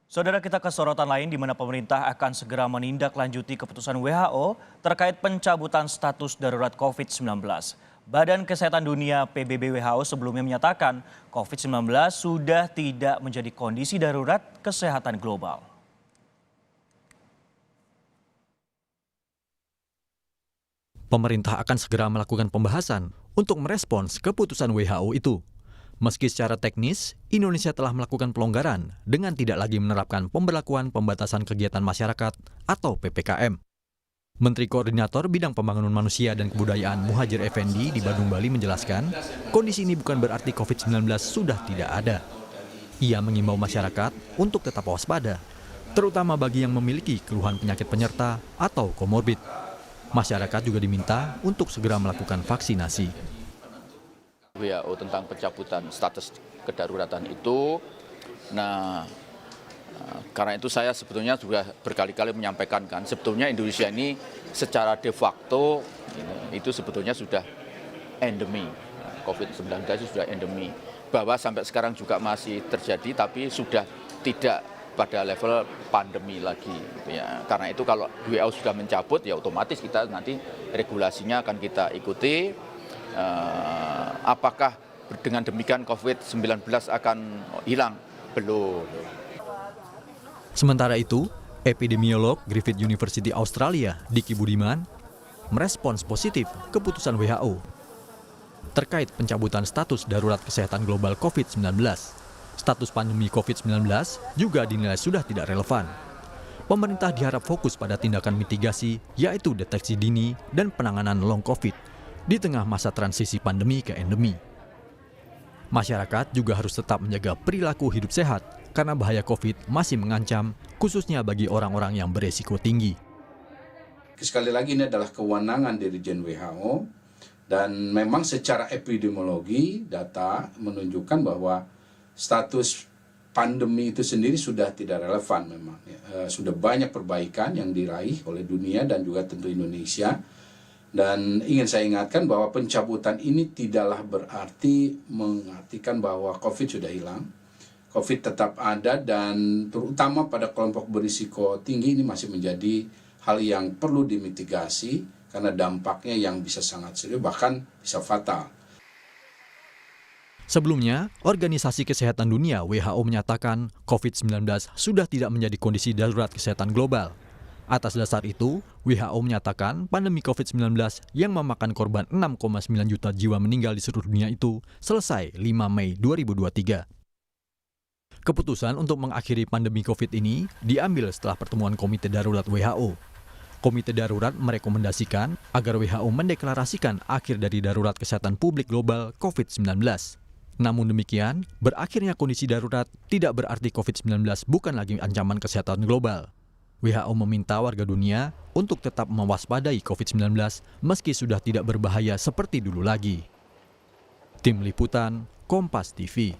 Saudara, kita ke sorotan lain di mana pemerintah akan segera menindaklanjuti keputusan WHO terkait pencabutan status darurat COVID-19. Badan Kesehatan Dunia PBB WHO sebelumnya menyatakan COVID-19 sudah tidak menjadi kondisi darurat kesehatan global. Pemerintah akan segera melakukan pembahasan untuk merespons keputusan WHO itu. Meski secara teknis, Indonesia telah melakukan pelonggaran dengan tidak lagi menerapkan pemberlakuan pembatasan kegiatan masyarakat atau PPKM. Menteri Koordinator Bidang Pembangunan Manusia dan Kebudayaan Muhadjir Effendi di Bandung, Bali menjelaskan, kondisi ini bukan berarti COVID-19 sudah tidak ada. Ia mengimbau masyarakat untuk tetap waspada, terutama bagi yang memiliki keluhan penyakit penyerta atau komorbid. Masyarakat juga diminta untuk segera melakukan vaksinasi. WHO tentang pencabutan status kedaruratan itu. Nah, karena itu saya sebetulnya juga berkali-kali menyampaikan kan, sebetulnya Indonesia ini secara de facto itu sebetulnya sudah endemi. COVID-19 itu sudah endemi. Bahwa sampai sekarang juga masih terjadi tapi sudah tidak pada level pandemi lagi. Gitu ya. Karena itu kalau WHO sudah mencabut ya otomatis kita nanti regulasinya akan kita ikuti. Apakah dengan demikian COVID-19 akan hilang? Belum. Sementara itu, epidemiolog Griffith University Australia, Diki Budiman, merespons positif keputusan WHO terkait pencabutan status darurat kesehatan global COVID-19. Status pandemi COVID-19 juga dinilai sudah tidak relevan. Pemerintah diharap fokus pada tindakan mitigasi, yaitu deteksi dini dan penanganan long COVID di tengah masa transisi pandemi ke endemi. Masyarakat juga harus tetap menjaga perilaku hidup sehat karena bahaya COVID masih mengancam, khususnya bagi orang-orang yang beresiko tinggi. Sekali lagi ini adalah kewenangan Dirjen WHO dan memang secara epidemiologi data menunjukkan bahwa status pandemi itu sendiri sudah tidak relevan memang. Sudah banyak perbaikan yang diraih oleh dunia dan juga tentu Indonesia. Dan ingin saya ingatkan bahwa pencabutan ini tidaklah berarti mengartikan bahwa COVID sudah hilang. COVID tetap ada dan terutama pada kelompok berisiko tinggi ini masih menjadi hal yang perlu dimitigasi karena dampaknya yang bisa sangat serius bahkan bisa fatal. Sebelumnya, Organisasi Kesehatan Dunia WHO menyatakan COVID-19 sudah tidak menjadi kondisi darurat kesehatan global. Atas dasar itu, WHO menyatakan pandemi COVID-19 yang memakan korban 6,9 juta jiwa meninggal di seluruh dunia itu selesai 5 Mei 2023. Keputusan untuk mengakhiri pandemi COVID ini diambil setelah pertemuan Komite Darurat WHO. Komite Darurat merekomendasikan agar WHO mendeklarasikan akhir dari darurat kesehatan publik global COVID-19. Namun demikian, berakhirnya kondisi darurat tidak berarti COVID-19 bukan lagi ancaman kesehatan global. WHO meminta warga dunia untuk tetap mewaspadai COVID-19 meski sudah tidak berbahaya seperti dulu lagi. Tim Liputan, Kompas TV.